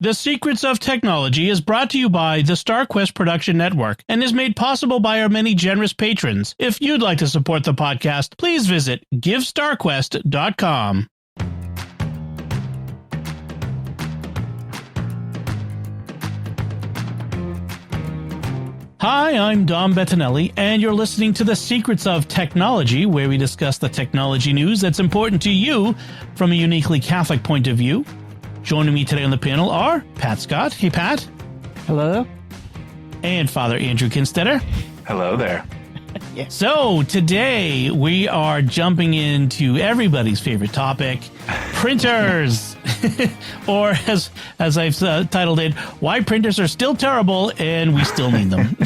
The Secrets of Technology is brought to you by the StarQuest Production Network and is made possible by our many generous patrons. If you'd like to support the podcast, please visit givestarquest.com. Hi, I'm Dom Bettinelli, and you're listening to The Secrets of Technology, where we discuss the technology news that's important to you from a uniquely Catholic point of view. Joining me today on the panel are Pat Scott. Hey, Pat. Hello. And Father Andrew Kinstetter. Hello there. Yeah. So today we are jumping into everybody's favorite topic, printers. Or as I've titled it, why printers are still terrible and we still need them.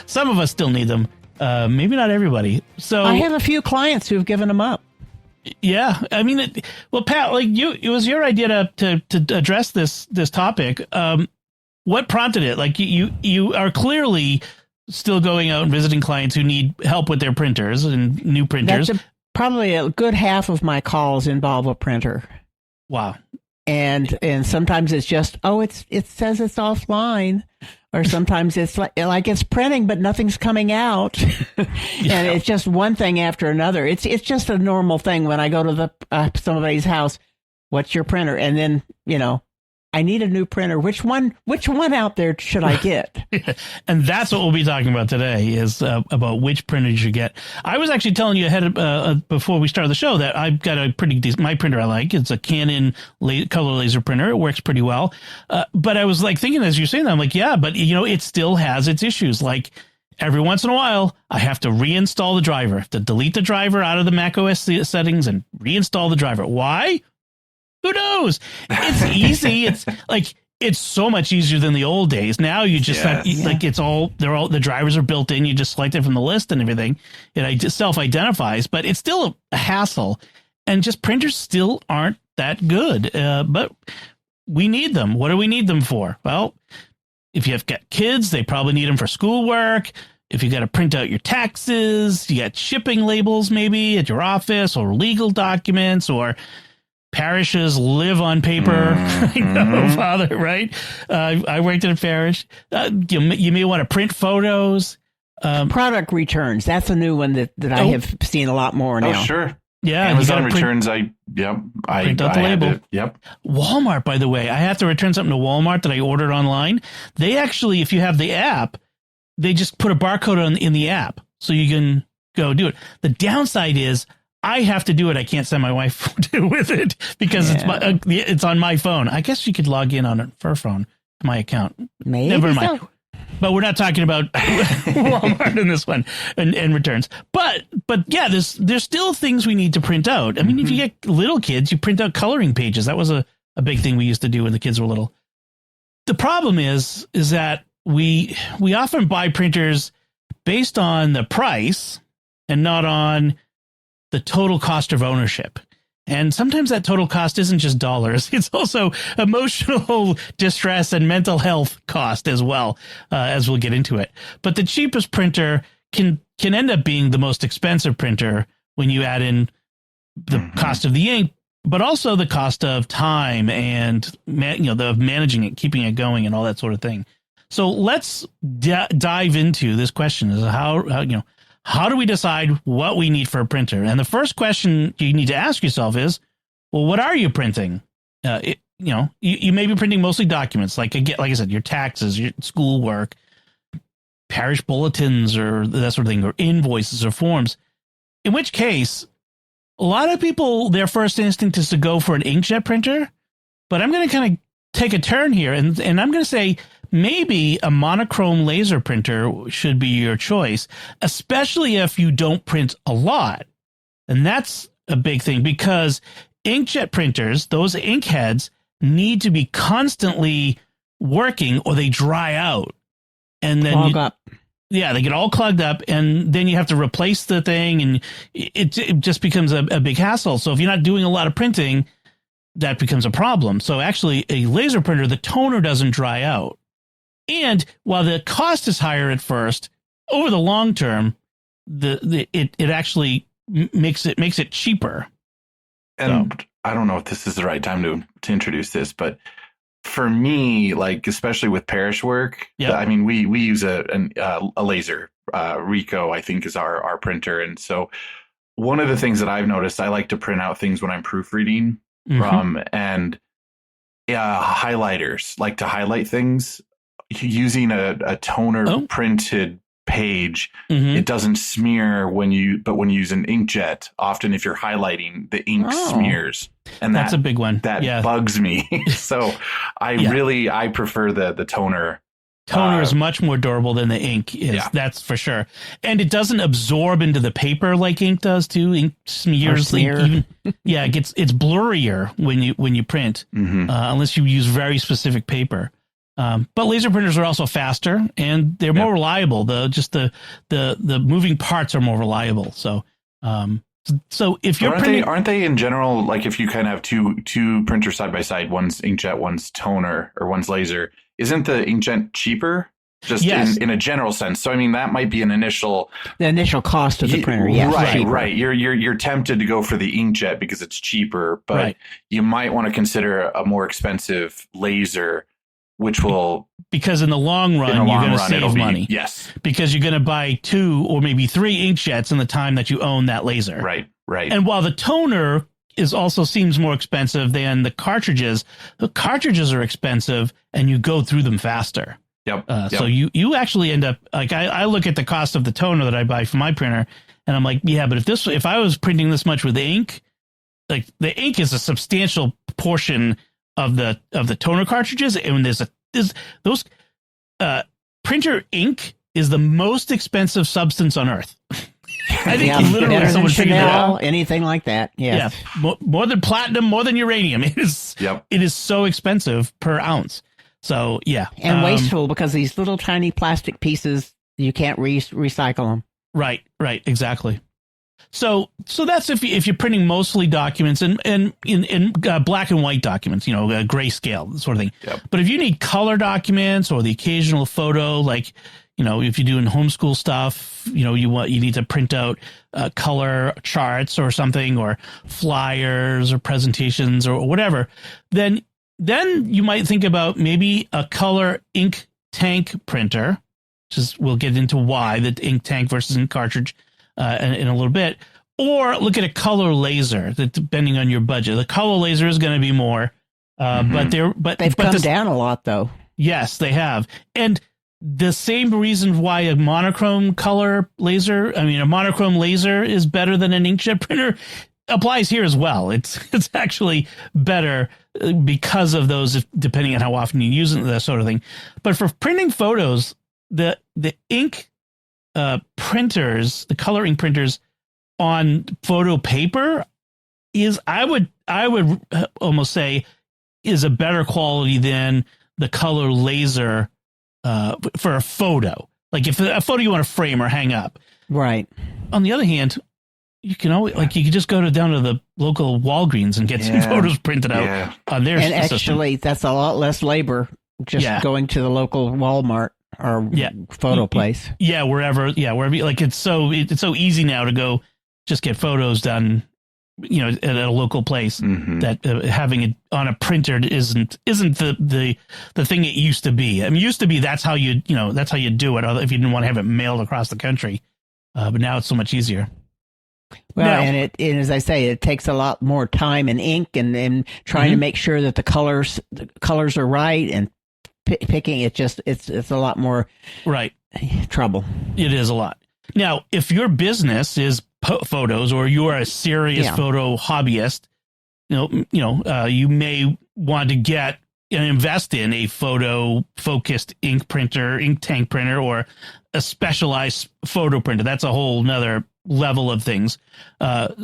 Some of us still need them. Maybe not everybody. So I have a few clients who've given them up. Yeah, I mean, well, Pat, like it was your idea to address this topic. What prompted it? Like you are clearly still going out and visiting clients who need help with their printers and new printers. Probably a good half of my calls involve a printer. Wow. And sometimes it's just, it says it's offline. Or sometimes it's like it's printing, but nothing's coming out. And it's just one thing after another. It's just a normal thing when I go to somebody's house. What's your printer? And then, I need a new printer. Which one out there should I get? And that's what we'll be talking about today is about which printer you should get. I was actually telling you ahead of, before we started the show that I've got a pretty decent, my printer I like. It's a Canon color laser printer. It works pretty well. But I was like thinking as you're saying that, I'm like, yeah, but it still has its issues. Like every once in a while, I have to reinstall the driver. I have to delete the driver out of the Mac OS settings and reinstall the driver. Why? Who knows? It's easy. It's like it's so much easier than the old days. Now you just have, like the drivers are built in. You just select it from the list and everything. It self-identifies, but it's still a hassle. And just printers still aren't that good. But we need them. What do we need them for? Well, if you've got kids, they probably need them for schoolwork. If you got to print out your taxes, you got shipping labels maybe at your office or legal documents or parishes live on paper. I know, Father, right? I worked in a parish. You may want to print photos. Product returns. That's a new one that I have seen a lot more now. Oh, sure. Yeah. Amazon returns. I print out the label. Yep. Walmart, by the way, I have to return something to Walmart that I ordered online. They actually, if you have the app, they just put a barcode in the app so you can go do it. The downside is I have to do it. I can't send my wife with it because it's on my phone. I guess you could log in on her phone, my account. Maybe Never mind. So. But we're not talking about Walmart in this one and returns. But yeah, there's still things we need to print out. I mean, if you get little kids, you print out coloring pages. That was a big thing we used to do when the kids were little. The problem is that we often buy printers based on the price and not on the total cost of ownership. And sometimes that total cost isn't just dollars. It's also emotional distress and mental health cost as well, as we'll get into it. But the cheapest printer can end up being the most expensive printer when you add in the cost of the ink, but also the cost of time and the managing it, keeping it going and all that sort of thing. So let's dive into this question is how do we decide what we need for a printer? And the first question you need to ask yourself is, well, what are you printing? You may be printing mostly documents, like I said, your taxes, your schoolwork, parish bulletins, or that sort of thing, or invoices or forms. In which case, a lot of people, their first instinct is to go for an inkjet printer. But I'm going to kind of take a turn here, and I'm going to say, maybe a monochrome laser printer should be your choice, especially if you don't print a lot. And that's a big thing because inkjet printers, those ink heads, need to be constantly working or they dry out. And then they get all clogged up, and then you have to replace the thing, and it just becomes a big hassle. So if you're not doing a lot of printing, that becomes a problem. So actually a laser printer, the toner doesn't dry out. And while the cost is higher at first, over the long term, it actually makes it cheaper. And I don't know if this is the right time to introduce this, but for me, like especially with parish work, I mean, we use a laser. Rico, I think, is our printer, and so one of the things that I've noticed, I like to print out things when I'm proofreading, and highlighters like to highlight things using a toner printed page. It doesn't smear when you use an inkjet. Often if you're highlighting, the ink smears, and that's a big one that bugs me. So I prefer the toner. Toner is much more durable than the ink is. That's for sure. And it doesn't absorb into the paper like ink does too. Ink smears. It's blurrier when you print, unless you use very specific paper. But laser printers are also faster and they're more reliable. The moving parts are more reliable. So if you're aren't they in general, like if you kind of have two printers side by side, one's inkjet, one's toner, or one's laser, isn't the inkjet cheaper? Just in a general sense. So I mean that might be the initial cost of the printer. Right. You're tempted to go for the inkjet because it's cheaper, but you might want to consider a more expensive laser, which will, because in the long run you're going to save money. Yes, because you're going to buy 2 or maybe 3 inkjets in the time that you own that laser. Right. And while the toner also seems more expensive than the cartridges are expensive and you go through them faster. So you actually end up, like, I look at the cost of the toner that I buy for my printer and I'm like, but if I was printing this much with ink, like the ink is a substantial portion of the toner cartridges. And those printer ink is the most expensive substance on earth. I think literally someone figured it out. Anything like that. Yeah. More than platinum, more than uranium. It is so expensive per ounce. So, and wasteful because these little tiny plastic pieces, you can't recycle them. Right. Exactly. So that's if you're printing mostly documents and in black and white documents, grayscale sort of thing. But if you need color documents or the occasional photo, like, if you're doing homeschool stuff, you need to print out color charts or something, or flyers or presentations or whatever, then you might think about maybe a color ink tank printer, we'll get into why the ink tank versus ink cartridge in a little bit, or look at a color laser, depending on your budget. The color laser is going to be more, but they've come down a lot though. Yes, they have. And the same reason why a monochrome laser is better than an inkjet printer applies here as well. It's actually better because of those, depending on how often you use it, that sort of thing. But for printing photos, the ink printers, the color ink printers on photo paper is, I would almost say, is a better quality than the color laser for a photo. Like if a photo you want to frame or hang up. Right. On the other hand, you can always, you could just go down to the local Walgreens and get some photos printed out on their system. And actually, that's a lot less labor just going to the local Walmart or photo place. Wherever. Like it's so easy now to go just get photos done, at a local place, that having it on a printer isn't the thing it used to be. I mean, used to be that's how you do it if you didn't want to have it mailed across the country. But now it's so much easier. Well, and as I say, it takes a lot more time and ink and trying to make sure that the colors are right, and picking it's a lot more trouble. It is a lot. Now, if your business is photos, or you are a serious photo hobbyist, you may want to get and invest in a photo focused ink tank printer, or a specialized photo printer. That's a whole nother level of things. But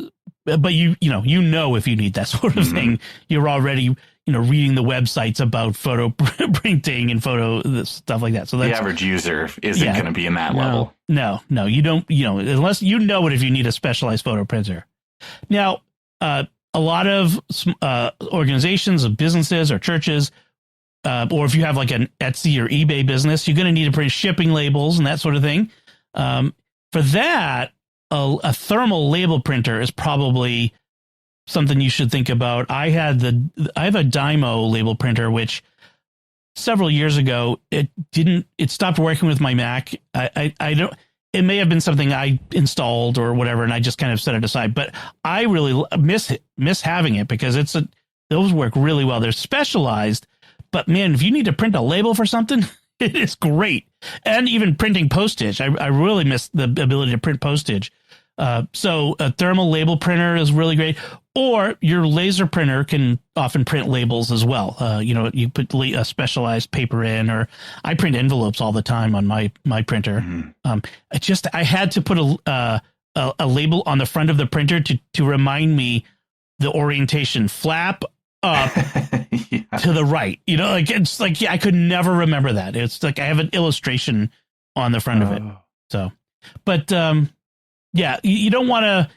if you need that sort of thing, you're already reading the websites about photo printing and photo stuff like that. So that's, the average user isn't going to be in that level. No, you don't, unless if you need a specialized photo printer. Now, a lot of organizations or businesses or churches, or if you have like an Etsy or eBay business, you're going to need to print shipping labels and that sort of thing. For that, a thermal label printer is probably something you should think about. I have a Dymo label printer, which several years ago, it stopped working with my Mac. I don't, it may have been something I installed or whatever, and I just kind of set it aside, but I really miss having it because those work really well. They're specialized, but man, if you need to print a label for something, it is great. And even printing postage. I really miss the ability to print postage. So a thermal label printer is really great, or your laser printer can often print labels as well. You put a specialized paper in, or I print envelopes all the time on my printer. Mm-hmm. I had to put a label on the front of the printer to remind me the orientation, flap up to the right. It's like, I could never remember that. It's like I have an illustration on the front of it. So, but yeah, you don't want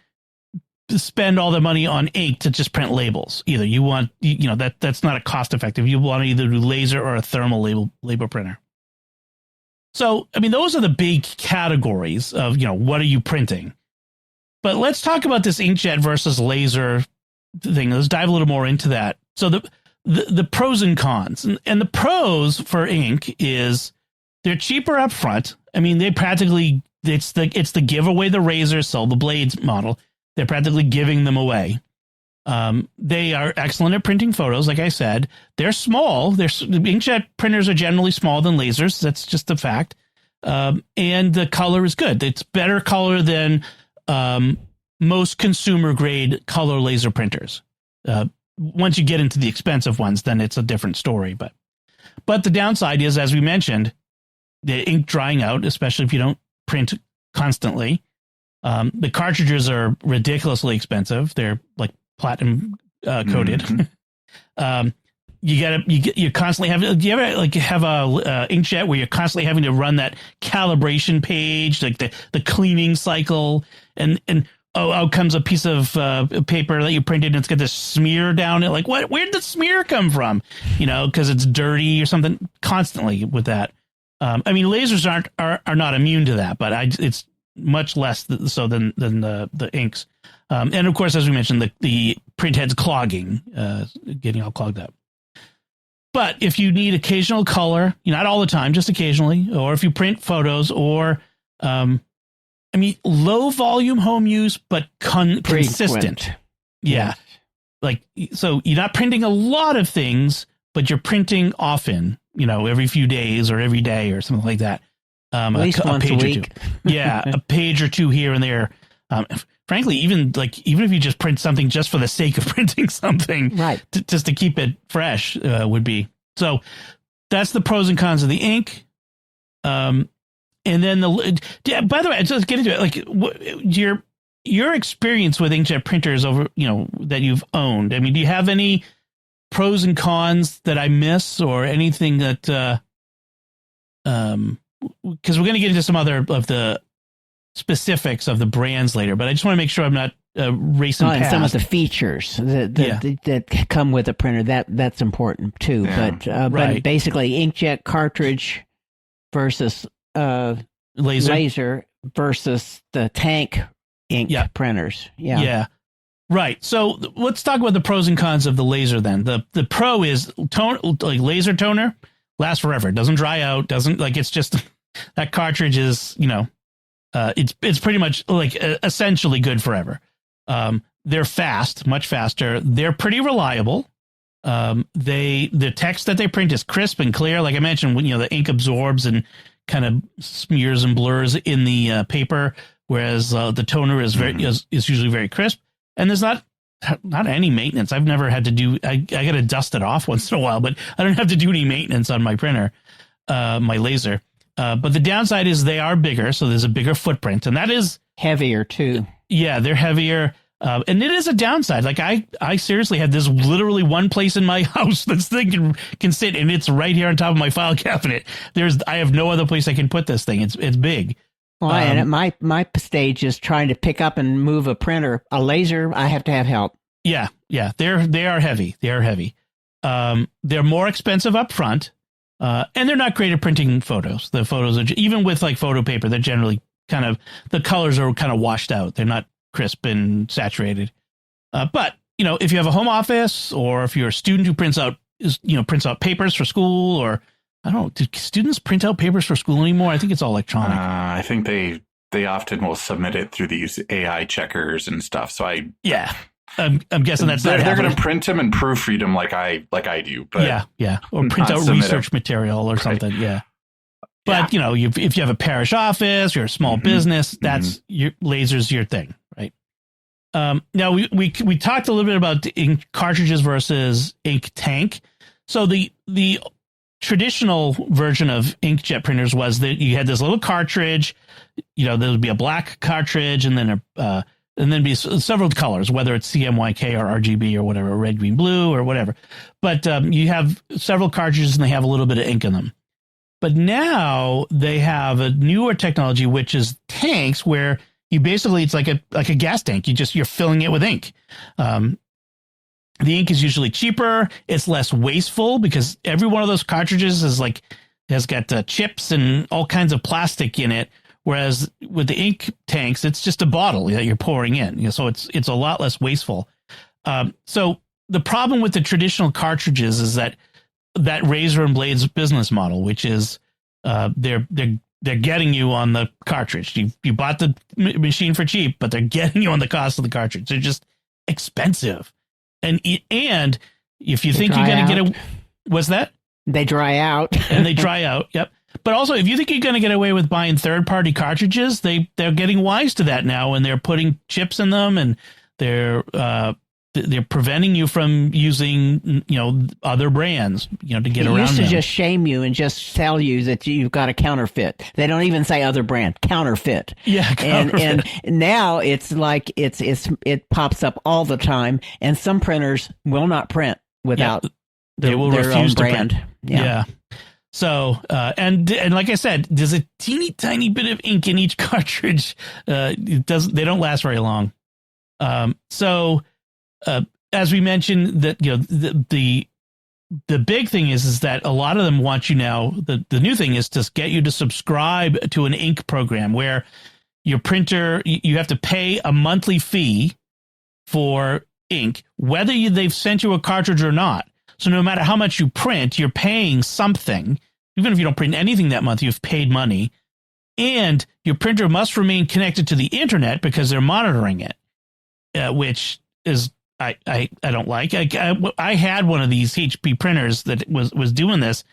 to spend all the money on ink to just print labels either. You want, that's not a cost effective. You want to either do laser or a thermal label printer. So, I mean, those are the big categories of, what are you printing? But let's talk about this inkjet versus laser thing. Let's dive a little more into that. So the pros and cons, and the pros for ink is they're cheaper up front. I mean, they practically, it's the give away the razors, sell the blades model. They're practically giving them away. They are excellent at printing photos. Like I said, they're small. Inkjet printers are generally smaller than lasers. That's just a fact. And the color is good. It's better color than most consumer grade color laser printers. Once you get into the expensive ones, then it's a different story. But the downside is, as we mentioned, the ink drying out, especially if you don't print constantly. The cartridges are ridiculously expensive. They're like platinum coated. Mm-hmm. You constantly have. Do you ever have a inkjet where you're constantly having to run that calibration page, like the cleaning cycle, and out comes a piece of paper that you printed and it's got this smear down it. Like, where did the smear come from? Because it's dirty or something. Constantly with that. I mean, lasers are not immune to that, but it's much less so than the inks. And of course, as we mentioned, the print head's clogging, getting all clogged up. But if you need occasional color, not all the time, just occasionally, or if you print photos, or low volume home use, but consistent. Yeah. Yes. So you're not printing a lot of things, but you're printing often, every few days or every day or something like that. At least once a week. Yeah, a page or two here and there. Frankly, even if you just print something just for the sake of printing something, right, just to keep it fresh, would be. So that's the pros and cons of the ink. And then by the way, let's get into it. Like your experience with inkjet printers over, that you've owned. I mean, do you have any pros and cons that I miss, or anything that, because we're going to get into some other of the specifics of the brands later, but I just want to make sure I'm not racing past. And some of the features that come with a printer, that's important too. Yeah. But basically, inkjet cartridge versus laser versus the tank ink printers. Yeah. Right. So let's talk about the pros and cons of the laser then. The pro is laser toner lasts forever. It doesn't dry out. It's just that cartridge is, it's pretty much essentially good forever. They're fast, much faster. They're pretty reliable. The text that they print is crisp and clear. Like I mentioned, when the ink absorbs and kind of smears and blurs in the paper, whereas the toner is is usually very crisp. And there's not any maintenance. I've never had to do. I got to dust it off once in a while, but I don't have to do any maintenance on my printer, my laser. But the downside is they are bigger, so there's a bigger footprint, and that is heavier too. Yeah, they're heavier, and it is a downside. Like I seriously have this literally one place in my house this thing can sit, and it's right here on top of my file cabinet. I have no other place I can put this thing. It's big. Well, and at my stage is trying to pick up and move a printer. A laser, I have to have help. Yeah, they are heavy. They are heavy. They're more expensive up front, and they're not great at printing photos. The photos are even with photo paper. They're generally the colors are kind of washed out. They're not crisp and saturated. But if you have a home office, or if you're a student who prints out papers for school, or I don't know, do students print out papers for school anymore? I think it's all electronic. I think they often will submit it through these AI checkers and stuff. So I'm guessing that's they're going to print them and proofread them like I do. But or print out research material or something. Yeah. But if you have a parish office, you're a small business, that's laser's your thing, right? Now we talked a little bit about ink cartridges versus ink tank. So the traditional version of inkjet printers was that you had this little cartridge, there would be a black cartridge, and then be several colors, whether it's CMYK or RGB or whatever, red, green, blue or whatever. But you have several cartridges and they have a little bit of ink in them. But now they have a newer technology, which is tanks, where you basically, it's like a gas tank. You're filling it with ink. The ink is usually cheaper. It's less wasteful because every one of those cartridges has got chips and all kinds of plastic in it. Whereas with the ink tanks, it's just a bottle that you're pouring in. So it's a lot less wasteful. So the problem with the traditional cartridges is that razor and blades business model, which is they're getting you on the cartridge. You bought the machine for cheap, but they're getting you on the cost of the cartridge. They're just expensive. And if you think you're going to what's that? They dry out. And they dry out. Yep. But also, if you think you're going to get away with buying third-party cartridges, they're getting wise to that now, and they're putting chips in them, and they're preventing you from using other brands to get around. They used to just shame you and just tell you that you've got a counterfeit. They don't even say other brand, counterfeit. Yeah, counterfeit. And now it's like it pops up all the time, and some printers will not print without they will refuse to brand. Print. Yeah. So, and like I said, there's a teeny tiny bit of ink in each cartridge. They don't last very long. So, as we mentioned, that the big thing is that a lot of them want you now. The new thing is to get you to subscribe to an ink program where your printer, you have to pay a monthly fee for ink, whether they've sent you a cartridge or not. So no matter how much you print, you're paying something. Even if you don't print anything that month, you've paid money. And your printer must remain connected to the internet because they're monitoring it, which is I don't like. I had one of these HP printers that was doing this,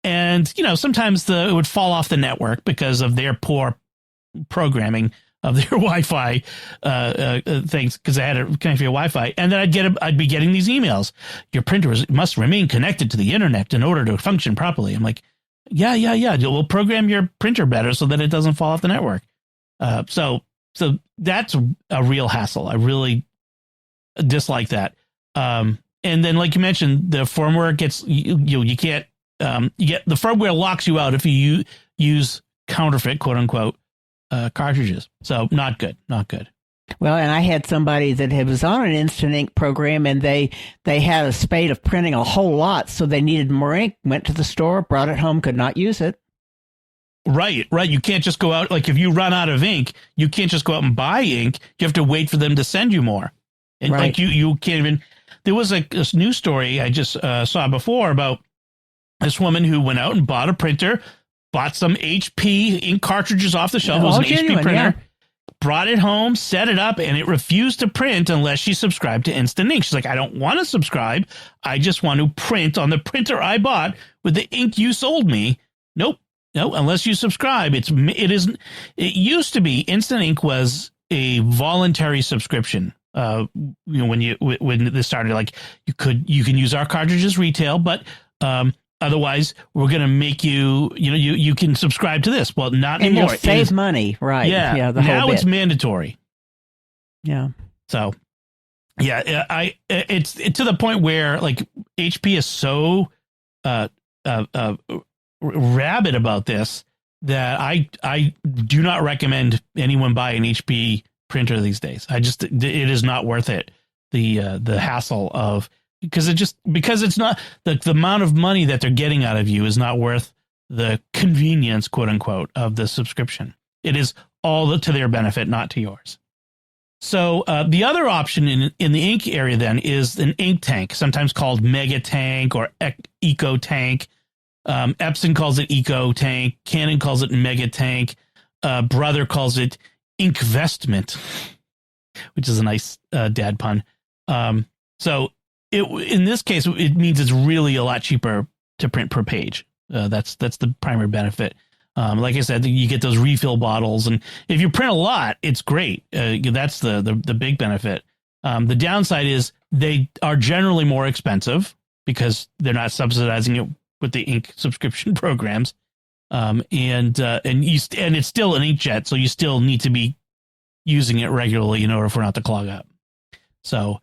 and sometimes it would fall off the network because of their poor programming of their Wi-Fi things, because I had it connected to Wi-Fi, and then I'd be getting these emails. Your printer must remain connected to the internet in order to function properly. I'm like, yeah. We'll program your printer better so that it doesn't fall off the network. So that's a real hassle. I really dislike that. And then, like you mentioned, the firmware gets you can't the firmware locks you out if you use counterfeit, quote unquote, cartridges. So not good. Well, and I had somebody that was on an instant ink program, and they had a spate of printing a whole lot, so they needed more ink, went to the store, brought it home, could not use it. Right. You can't just go out, like if you run out of ink, you can't just go out and buy ink. You have to wait for them to send you more. And right. Like you can't even, there was this news story I just saw before about this woman who went out and bought a printer, bought some HP ink cartridges off the shelf. It was an HP printer. Brought it home, set it up, and it refused to print unless she subscribed to Instant Ink. She's like, I don't want to subscribe. I just want to print on the printer I bought with the ink you sold me. Nope. No, unless you subscribe. It used to be Instant Ink was a voluntary subscription. When this started, like you can use our cartridges retail, but otherwise, we're going to make you can subscribe to this. Well, not and anymore. You'll save money, right? Yeah. Now it's mandatory. Yeah. So, yeah, it's to the point where like HP is so rabid about this that I do not recommend anyone buy an HP printer these days. It is not worth it. The hassle of. Because it's not the amount of money that they're getting out of you is not worth the convenience, quote unquote, of the subscription. It is all to their benefit, not to yours. So the other option in the ink area then is an ink tank, sometimes called Mega Tank or Eco Tank. Epson calls it Eco Tank. Canon calls it Mega Tank. Brother calls it Inkvestment, which is a nice dad pun. So in this case, it means it's really a lot cheaper to print per page. That's the primary benefit. Like I said, you get those refill bottles, and if you print a lot, it's great. That's the big benefit. The downside is they are generally more expensive because they're not subsidizing it with the ink subscription programs. And it's still an inkjet, so you still need to be using it regularly in order for it not to clog up. So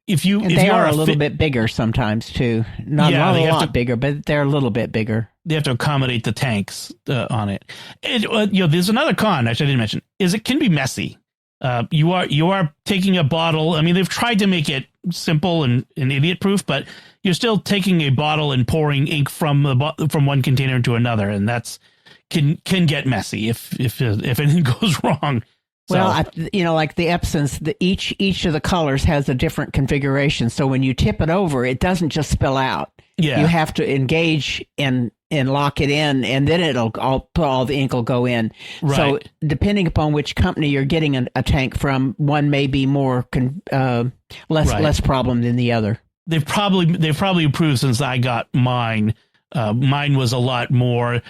if you are a little bit bigger sometimes too, not a lot bigger, but they're a little bit bigger. They have to accommodate the tanks on it. And, there's another con, actually I didn't mention, is it can be messy. You are taking a bottle. I mean, they've tried to make it simple and idiot proof, but you're still taking a bottle and pouring ink from one container into another, and that's can get messy if anything goes wrong. So, well, like the Epsons, each of the colors has a different configuration. So when you tip it over, it doesn't just spill out. Yeah. You have to engage and lock it in, and then all the ink will go in. Right. So depending upon which company you're getting a tank from, one may be more less problem than the other. They've probably improved since I got mine. Mine was a lot more.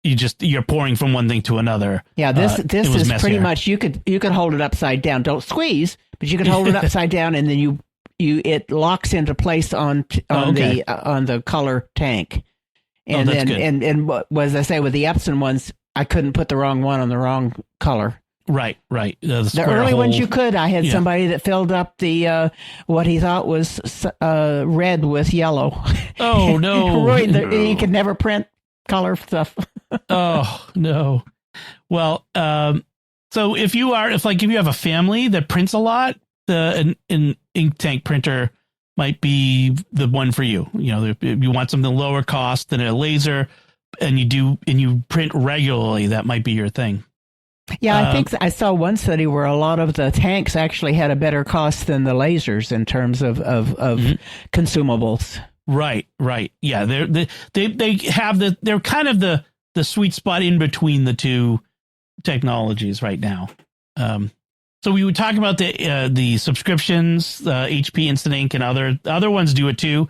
You're pouring from one thing to another. Yeah, this is messier. Pretty much you could hold it upside down. Don't squeeze, but you could hold it upside down, and then it locks into place on the color tank. And that's then good. and as I say, with the Epson ones, I couldn't put the wrong one on the wrong color. Right. The early ones you could. I had somebody that filled up the what he thought was red with yellow. Oh no! He could never print color stuff. Oh no! Well, so if you have a family that prints a lot, an ink tank printer might be the one for you. If you want something lower cost than a laser, and you print regularly, that might be your thing. Yeah, I think I saw one study where a lot of the tanks actually had a better cost than the lasers in terms of consumables. Right. Yeah, they're kind of the sweet spot in between the two technologies right now. So we would talk about the subscriptions, HP Instant Ink, and other ones do it too.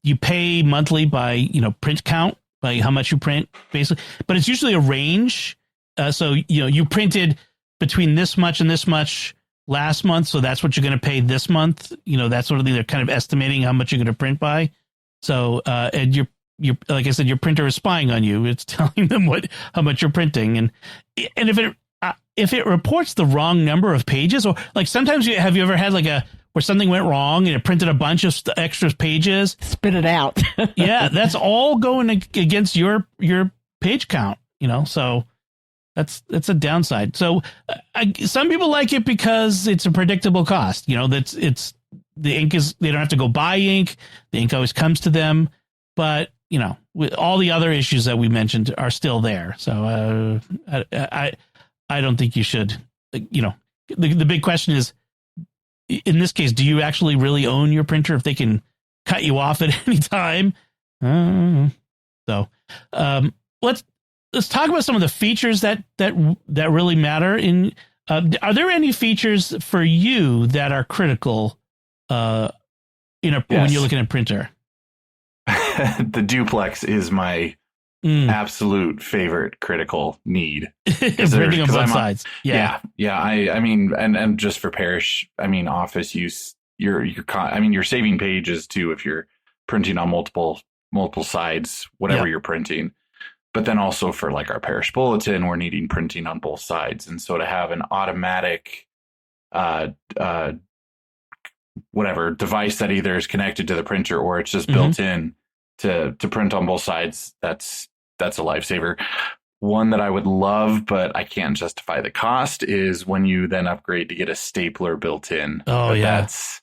You pay monthly by print count, by how much you print, basically, but it's usually a range. So you printed between this much and this much last month, so that's what you're going to pay this month. That sort of thing. They're kind of estimating how much you're going to print by. So and you're like I said, your printer is spying on you. It's telling them how much you're printing, and if it reports the wrong number of pages, or like sometimes have you ever had where something went wrong and it printed a bunch of extra pages? Spit it out. Yeah, that's all going against your page count. So. That's a downside. So some people like it because it's a predictable cost. It's the ink they don't have to go buy ink. The ink always comes to them. But with all the other issues that we mentioned are still there. So I don't think you should. The big question is, in this case, do you actually really own your printer if they can cut you off at any time? So let's talk about some of the features that really matter. Are there any features for you that are critical when you're looking at a printer? The duplex is my absolute favorite critical need. Printing on both sides. Yeah. I mean, and just for parish, office use, you're saving pages too if you're printing on multiple sides, whatever you're printing. But then also for our parish bulletin, we're needing printing on both sides. And so to have an automatic whatever device that either is connected to the printer or it's just built in to print on both sides, that's a lifesaver. One that I would love, but I can't justify the cost, is when you then upgrade to get a stapler built in. Oh, but yeah. That's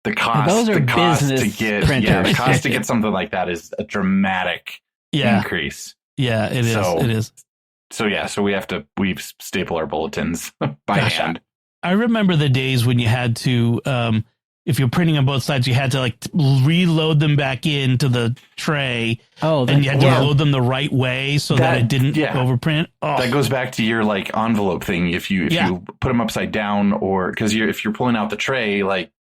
the cost. Those are the cost business to get printers. the cost to get something like that is a dramatic increase. Yeah, it is. It is. so we staple our bulletins by hand. I remember the days when you had to, if you're printing on both sides, you had to like reload them back into the tray. And you had to load them the right way so that it didn't overprint. Oh. That goes back to your like envelope thing. If you put them upside down, or because if you're pulling out the tray, like,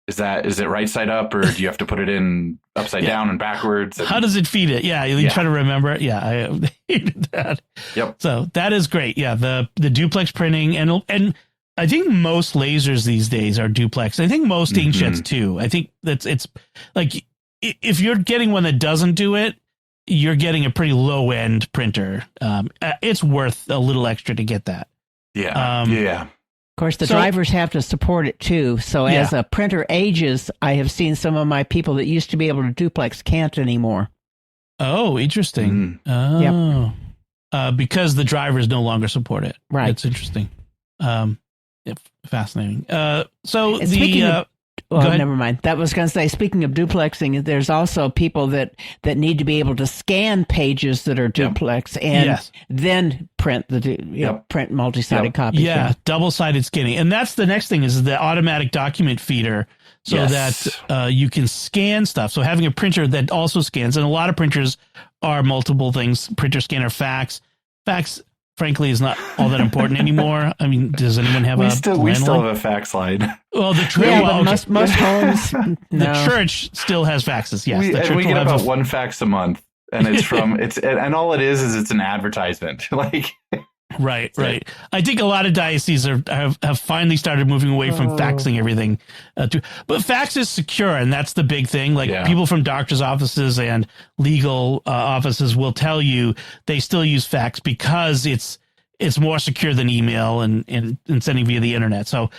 is it right side up, or do you have to put it in upside down and backwards? And, how does it feed it? Yeah, you try to remember it. Yeah, I hated that. Yep. So that is great. Yeah, the duplex printing and I think most lasers these days are duplex. I think most inkjets too. I think it's like if you're getting one that doesn't do it, you're getting a pretty low end printer. It's worth a little extra to get that. Yeah. Of course, the drivers have to support it too. So as a printer ages, I have seen some of my people that used to be able to duplex can't anymore. Oh, interesting. Because the drivers no longer support it. Right. It's interesting. Fascinating. So and never mind. That was going to say, speaking of duplexing, there's also people that need to be able to scan pages that are duplex and then print print multi-sided copies. Yeah, double-sided scanning. And that's the next thing is the automatic document feeder so that you can scan stuff. So having a printer that also scans, and a lot of printers are multiple things, printer, scanner, fax. Fax, frankly, is not all that important anymore. I mean, does anyone have we still have a fax line. Well, the church, most homes, the church still has faxes. Yes, we get about one fax a month, and it's from and all it is it's an advertisement. Like, right. I think a lot of dioceses have finally started moving away from faxing everything, but fax is secure, and that's the big thing. Like people from doctors' offices and legal offices will tell you they still use fax because it's more secure than email and sending via the internet. So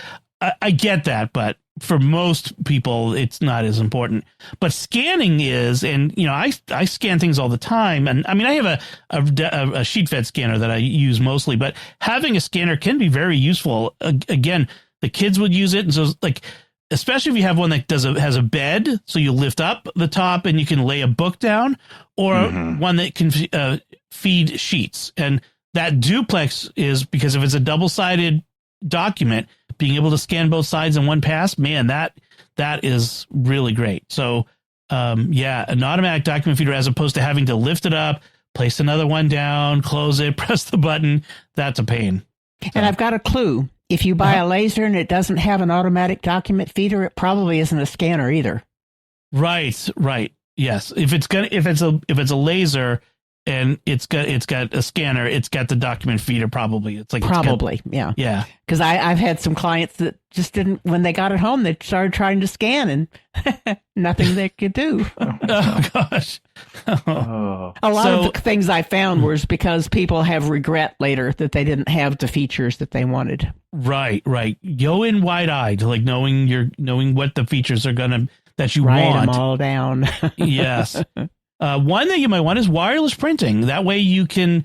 I get that, but for most people, it's not as important. But scanning is, and I scan things all the time. And I mean, I have a sheet fed scanner that I use mostly, but having a scanner can be very useful. Again, the kids would use it. And so like, especially if you have one that has a bed, so you lift up the top and you can lay a book down, or one that can feed sheets. And that duplex is because if it's a double-sided document, being able to scan both sides in one pass, man, that is really great. So an automatic document feeder as opposed to having to lift it up, place another one down, close it, press the button, that's a pain. And I've got a clue. If you buy a laser and it doesn't have an automatic document feeder, it probably isn't a scanner either. Right. Yes. If it's a laser and it's got a scanner, it's got the document feeder probably. It's like yeah. Because I've had some clients that just didn't, when they got it home, they started trying to scan and nothing they could do. Oh gosh. A lot of the things I found was because people have regret later that they didn't have the features that they wanted. Right. Go in wide-eyed, like knowing what the features are that you write want. Them all down. Yes. One that you might want is wireless printing. That way you can,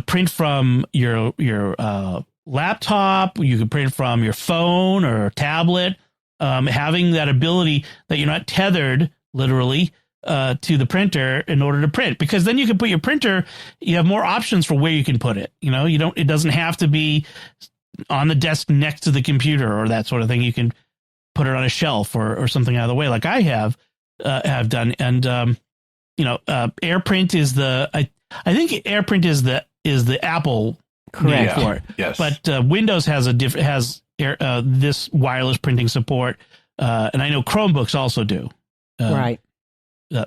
print from your laptop. You can print from your phone or tablet. Having that ability that you're not tethered literally to the printer in order to print, because then you can put your printer. You have more options for where you can put it. It doesn't have to be on the desk next to the computer or that sort of thing. You can put it on a shelf or something out of the way, like I have done. And AirPrint is I think AirPrint is the Apple name for it. Yes. But Windows has this wireless printing support, and I know Chromebooks also do. Right.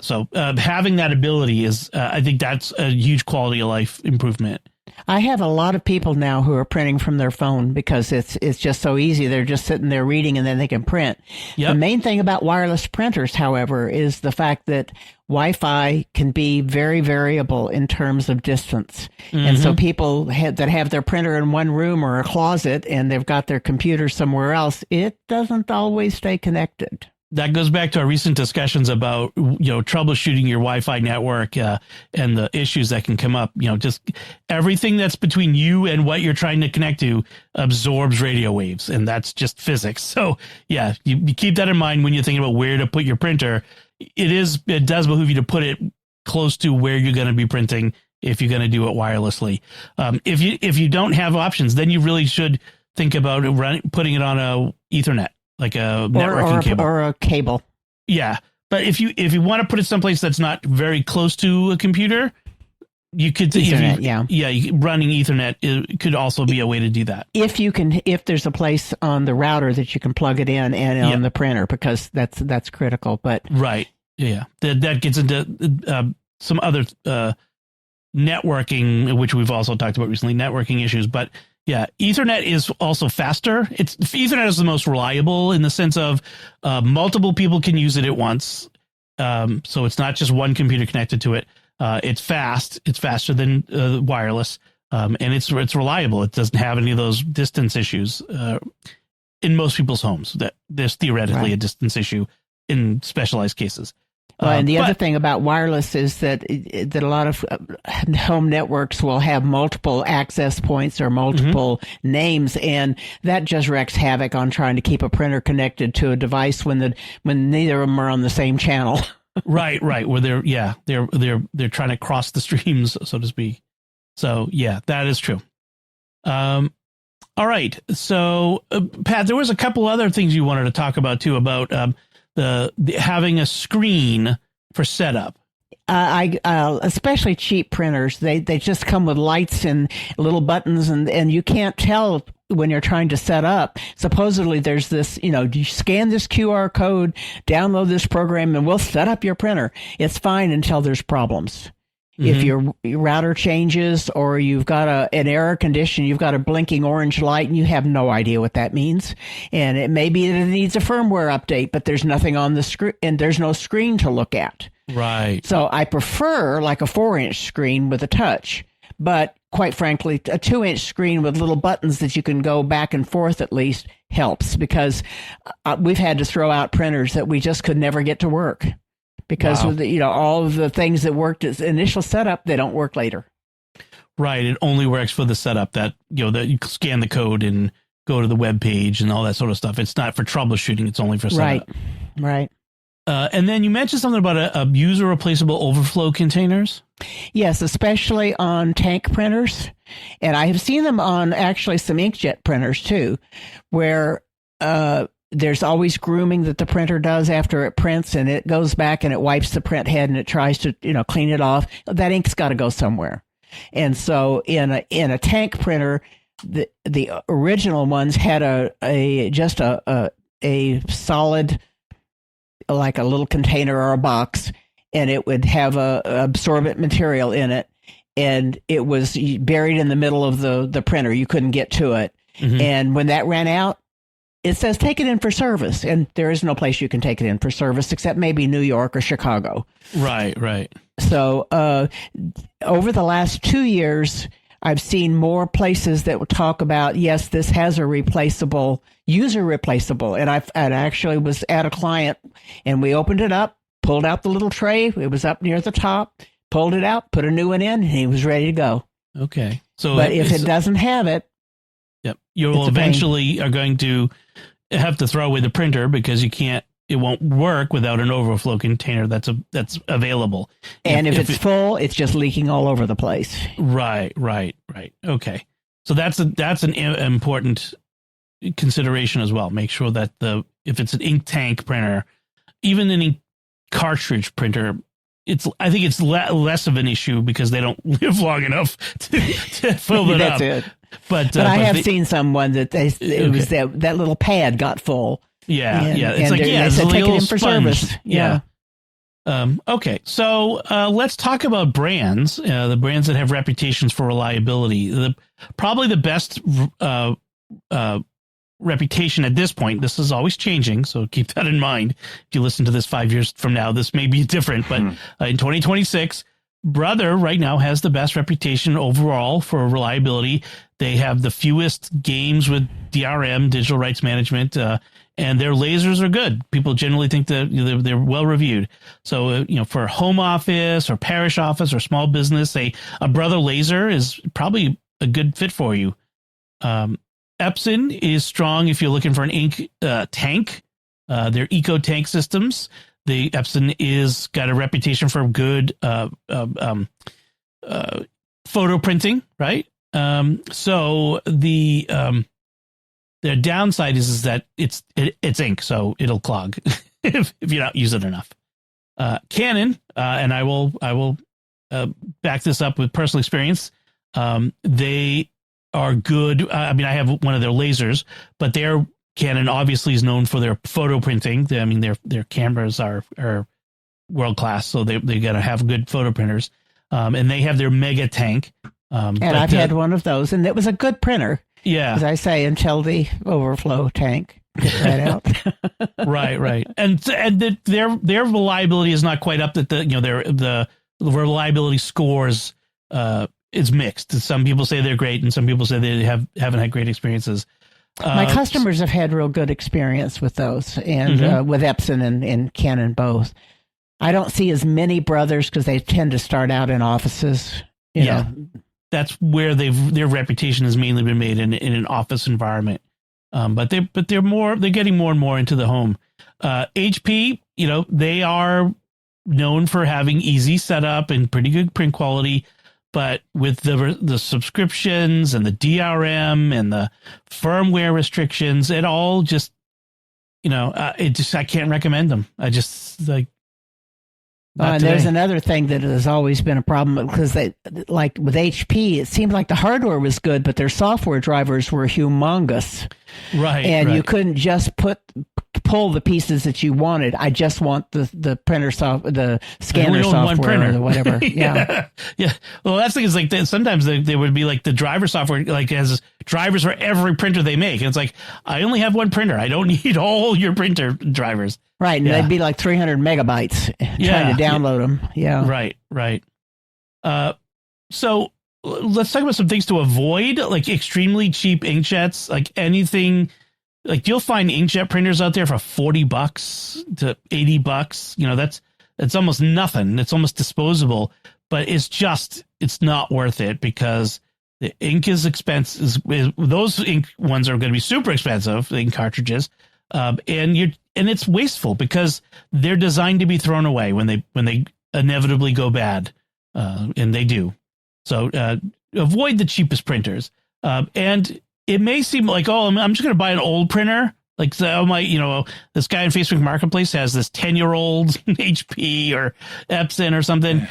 So having that ability is, I think that's a huge quality of life improvement. I have a lot of people now who are printing from their phone because it's just so easy. They're just sitting there reading and then they can print. Yep. The main thing about wireless printers, however, is the fact that Wi-Fi can be very variable in terms of distance. And so people that have their printer in one room or a closet and they've got their computer somewhere else, it doesn't always stay connected. That goes back to our recent discussions about, troubleshooting your Wi-Fi network and the issues that can come up. Just everything that's between you and what you're trying to connect to absorbs radio waves, and that's just physics. So, yeah, you keep that in mind when you're thinking about where to put your printer. It does behoove you to put it close to where you're going to be printing if you're going to do it wirelessly. If you don't have options, then you really should think about putting it on a Ethernet, like a networking cable or a cable. Yeah, but if you want to put it someplace that's not very close to a computer, you could Ethernet, running Ethernet could also be a way to do that. If there's a place on the router that you can plug it in and on the printer, because that's critical. But right, yeah, that gets into some other networking, which we've also talked about recently, networking issues. But yeah, Ethernet is also faster. Ethernet is the most reliable in the sense of multiple people can use it at once. So it's not just one computer connected to it. It's fast. It's faster than wireless, and it's reliable. It doesn't have any of those distance issues in most people's homes. That there's theoretically a distance issue in specialized cases. Well, and the other thing about wireless is that a lot of home networks will have multiple access points or multiple names, and that just wreaks havoc on trying to keep a printer connected to a device when neither of them are on the same channel. Right. Where they're trying to cross the streams, so to speak. So yeah, that is true. All right. So Pat, there was a couple other things you wanted to talk about too, about the having a screen for setup. Especially cheap printers, they just come with lights and little buttons, and you can't tell when you're trying to set up. Supposedly there's this, you scan this QR code, download this program, and we'll set up your printer. It's fine until there's problems. If your router changes or you've got an error condition, you've got a blinking orange light and you have no idea what that means. And it may be that it needs a firmware update, but there's nothing on the screen and there's no screen to look at. Right. So I prefer like a 4-inch screen with a touch, but quite frankly, a 2-inch screen with little buttons that you can go back and forth at least helps, because we've had to throw out printers that we just could never get to work. Because of all of the things that worked as initial setup, they don't work later. Right. It only works for the setup that you scan the code and go to the web page and all that sort of stuff. It's not for troubleshooting. It's only for setup. Right. And then you mentioned something about a user replaceable overflow containers. Yes, especially on tank printers. And I have seen them on actually some inkjet printers too, where there's always grooming that the printer does after it prints, and it goes back and it wipes the print head and it tries to, clean it off. That ink's got to go somewhere. And so in a tank printer, the original ones had a solid, like a little container or a box, and it would have a absorbent material in it, and it was buried in the middle of the printer. You couldn't get to it. And when that ran out, it says take it in for service, and there is no place you can take it in for service except maybe New York or Chicago. Right. So over the last 2 years, I've seen more places that would talk about, yes, this has a user replaceable. And I actually was at a client, and we opened it up, pulled out the little tray. It was up near the top, pulled it out, put a new one in, and he was ready to go. Okay. But if it doesn't have it, you will eventually are going to have to throw away the printer because it won't work without an overflow container that's available. And if it's full, it's just leaking all over the place. Right. Okay. So that's an important consideration as well. Make sure that if it's an ink tank printer, even an ink cartridge printer, I think it's less of an issue because they don't live long enough to fill it up. That's it. But I have seen someone that it was that little pad got full. Yeah. It's like, they said take it in for service. Yeah. Okay. So let's talk about brands, the brands that have reputations for reliability. Probably the best reputation at this point. This is always changing, so keep that in mind. If you listen to this 5 years from now, this may be different, but in 2026, Brother right now has the best reputation overall for reliability. They have the fewest games with DRM, digital rights management, and their lasers are good. People generally think that they're well reviewed. So, for home office or parish office or small business, a Brother laser is probably a good fit for you. Epson is strong if you're looking for an ink tank. They're eco tank systems. The Epson is got a reputation for good photo printing, right? So the downside is that it's ink, so it'll clog if you don't use it enough. Canon, and I will back this up with personal experience. They are good. I mean, I have one of their lasers, but their Canon obviously is known for their photo printing. I mean, their cameras are world class, so they got to have good photo printers. And they have their mega tank. And I've had one of those, and it was a good printer. Yeah, as I say, until the overflow tank get right out. right, and their reliability is not quite up. That the reliability scores is mixed. Some people say they're great, and some people say they haven't had great experiences. My customers have had real good experience with those, and with Epson and Canon both. I don't see as many brothers because they tend to start out in offices. You know. That's where their reputation has mainly been made in an office environment. But they're getting more and more into the home. HP, they are known for having easy setup and pretty good print quality. But with the subscriptions and the DRM and the firmware restrictions, it all just, I can't recommend them. I just and there's another thing that has always been a problem because like with HP, it seemed like the hardware was good, but their software drivers were humongous. Right. And you couldn't just pull the pieces that you wanted. I just want the printer the scanner software or whatever. Yeah. Well, that's the thing is like sometimes they would be like the driver software like has drivers for every printer they make. And it's like, I only have one printer. I don't need all your printer drivers. Right, and they'd be like 300 megabytes trying to download them. Yeah. Right. So let's talk about some things to avoid, like extremely cheap inkjets, like anything. Like you'll find inkjet printers out there for $40 to $80. That's almost nothing. It's almost disposable, but it's not worth it because the ink is expensive. Those ink ones are going to be super expensive, the ink cartridges. And it's wasteful because they're designed to be thrown away when they inevitably go bad, and they do. So avoid the cheapest printers. And it may seem like, I'm just going to buy an old printer. Like this guy in Facebook Marketplace has this 10-year-old HP or Epson or something.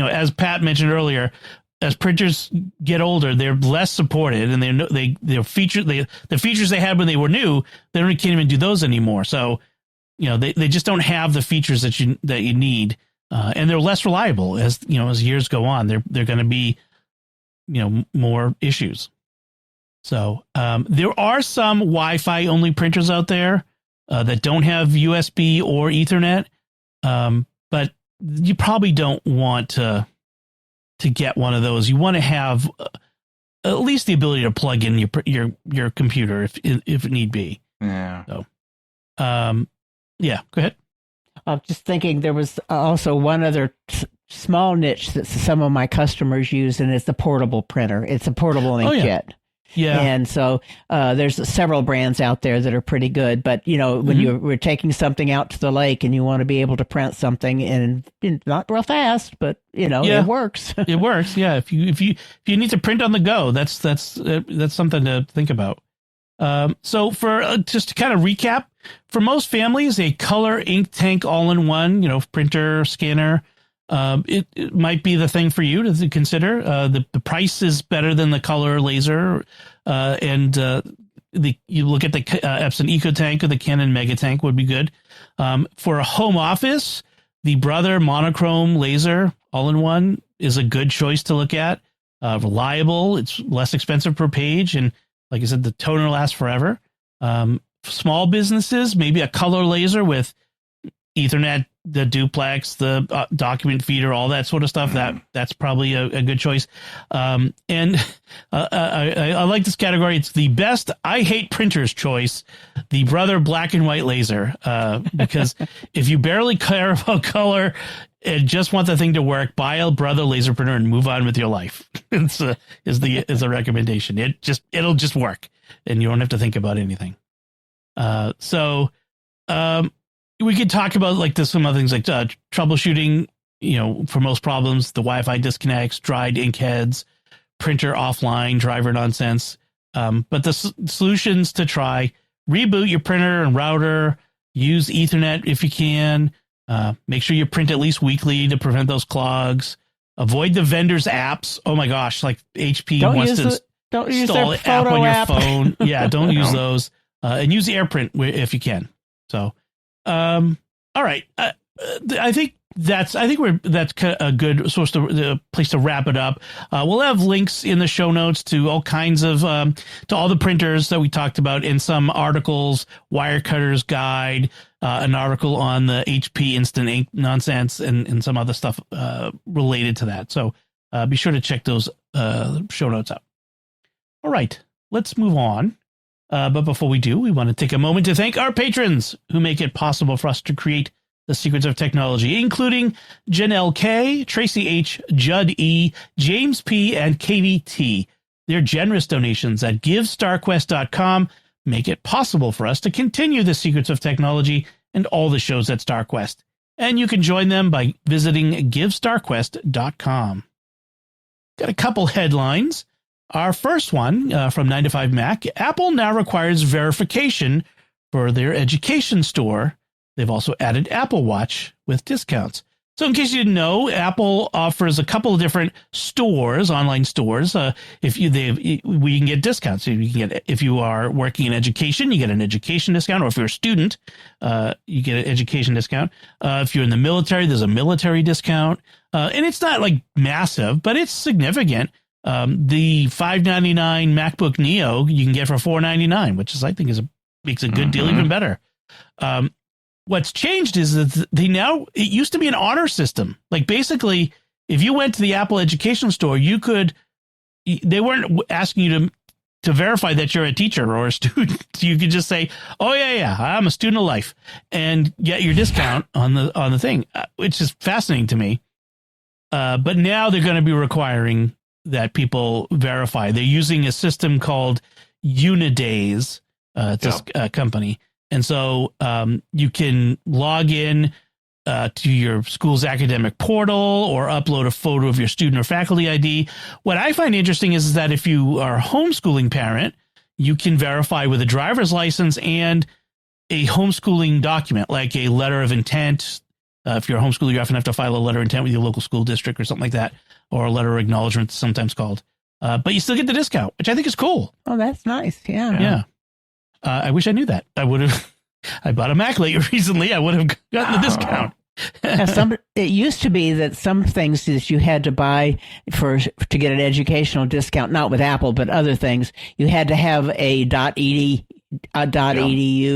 As Pat mentioned earlier, as printers get older, they're less supported, and the features they had when they were new, they can't even do those anymore. So, they just don't have the features that you need, and they're less reliable as years go on. They're going to be, more issues. So there are some Wi-Fi only printers out there that don't have USB or Ethernet, but you probably don't want to get one of those. You want to have at least the ability to plug in your computer if need be. Yeah. So, go ahead. I'm just thinking there was also one other small niche that some of my customers use, and it's the portable printer. It's a portable inkjet. Yeah. And so there's several brands out there that are pretty good. But, when you're taking something out to the lake and you want to be able to print something and not real fast, but, it works. It works. Yeah. If you need to print on the go, that's something to think about. So for just to kind of recap, for most families, a color ink tank all-in-one, printer, scanner, it might be the thing for you to consider. The price is better than the color laser, and you look at the Epson EcoTank or the Canon Megatank would be good. For a home office, the Brother monochrome laser all-in-one is a good choice to look at. Reliable, it's less expensive per page, and like I said, the toner lasts forever. Small businesses, maybe a color laser with Ethernet, the duplex, the document feeder, all that sort of stuff. That's probably a good choice. And I like this category. It's the best I hate printers choice, the Brother black and white laser. Because if you barely care about color and just want the thing to work, buy a Brother laser printer and move on with your life. Is a recommendation. It'll just work, and you don't have to think about anything. We could talk about like some other things like troubleshooting for most problems, the Wi-Fi disconnects, dried ink heads, printer offline, driver nonsense. But the solutions to try: reboot your printer and router, use Ethernet if you can, make sure you print at least weekly to prevent those clogs, avoid the vendor's apps. Oh my gosh, like HP wants to install an app on your phone. Yeah, don't use those. And use AirPrint if you can. So, all right. I think that's a good source place to wrap it up. We'll have links in the show notes to all kinds of to all the printers that we talked about, in some articles, Wirecutter's Guide, an article on the HP Instant Ink nonsense, and some other stuff related to that. So be sure to check those show notes out. All right, let's move on. But before we do, we want to take a moment to thank our patrons who make it possible for us to create the secrets of technology, including Janelle K, Tracy H, Judd E, James P, and KVT. Their generous donations at GiveStarQuest.com make it possible for us to continue the secrets of technology and all the shows at StarQuest. And you can join them by visiting GiveStarQuest.com. Got a couple headlines. Our first one from 9 to 5 Mac: Apple now requires verification for their education store. They've also added Apple Watch with discounts. So in case you didn't know, Apple offers a couple of different stores, online stores. Where you can get discounts. If you are working in education, you get an education discount, or if you're a student, you get an education discount. If you're in the military, there's a military discount, and it's not like massive, but it's significant. The $599 MacBook Neo you can get for $499, which is, I think, makes a good deal even better. What's changed is that it used to be an honor system. Like, basically, if you went to the Apple Education Store, they weren't asking you to verify that you're a teacher or a student. You could just say, "Oh yeah, I'm a student of life," and get your discount on the thing, which is fascinating to me. But now they're going to be requiring that people verify. They're using a system called Unidays. It's a company. And so you can log in to your school's academic portal or upload a photo of your student or faculty ID. What I find interesting is that if you are a homeschooling parent, you can verify with a driver's license and a homeschooling document, like a letter of intent. If you're a homeschooler, you often have to file a letter of intent with your local school district or something like that, or a letter of acknowledgement, sometimes called. But you still get the discount, which I think is cool. Oh, that's nice. Yeah. Yeah. I wish I knew that. I bought a Mac recently. I would have gotten the discount. It used to be that some things that you had to buy to get an educational discount, not with Apple, but other things, you had to have a .edu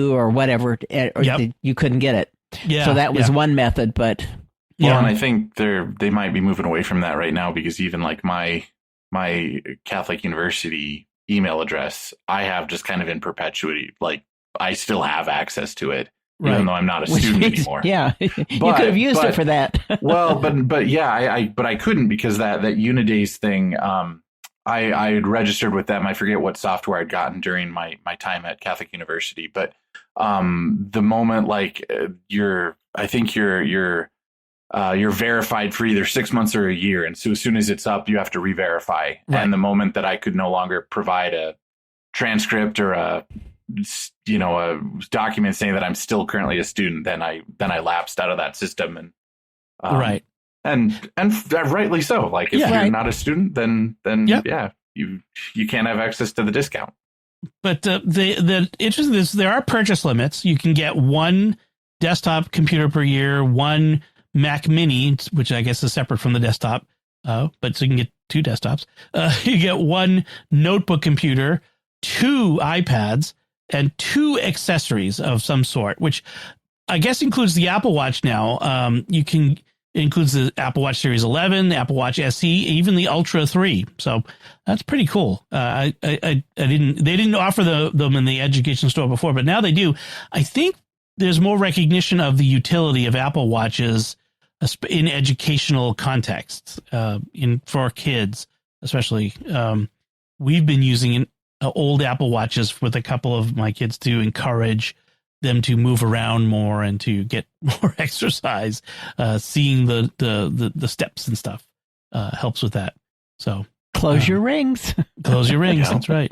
or whatever, or you couldn't get it. Yeah, so that was one method, but and I think they might be moving away from that right now, because even like my Catholic University email address, I have just kind of in perpetuity. Like, I still have access to it, even though I'm not a student anymore. Yeah, you could have used it for that. Well, but yeah, I couldn't, because that Unidays thing. I had registered with them. I forget what software I'd gotten during my time at Catholic University, but the moment you're verified for either 6 months or a year, and so as soon as it's up, you have to re-verify. Right. And the moment that I could no longer provide a transcript or a document saying that I'm still currently a student, then I lapsed out of that system, and right. And rightly so. Like, if you're not a student, then you can't have access to the discount. But the interesting is there are purchase limits. You can get one desktop computer per year, one Mac Mini, which I guess is separate from the desktop, but so you can get two desktops. You get one notebook computer, two iPads, and two accessories of some sort, which I guess includes the Apple Watch now. It includes the Apple Watch Series 11, the Apple Watch SE, even the Ultra 3. So that's pretty cool. They didn't offer them in the education store before, but now they do. I think there's more recognition of the utility of Apple Watches in educational contexts, for kids, especially. We've been using old Apple Watches with a couple of my kids to encourage them to move around more and to get more exercise. Seeing the steps and stuff helps with that. So close your rings. Close your rings. That's right.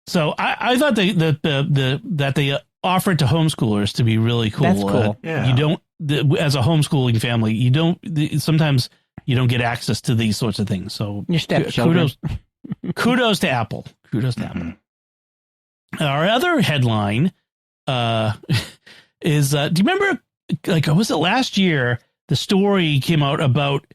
So I thought that they offered to homeschoolers to be really cool. That's cool. You don't, as a homeschooling family, sometimes you don't get access to these sorts of things. So your stepchildren. Kudos to Apple. Kudos to Apple. Our other headline is, do you remember, was it last year, the story came out about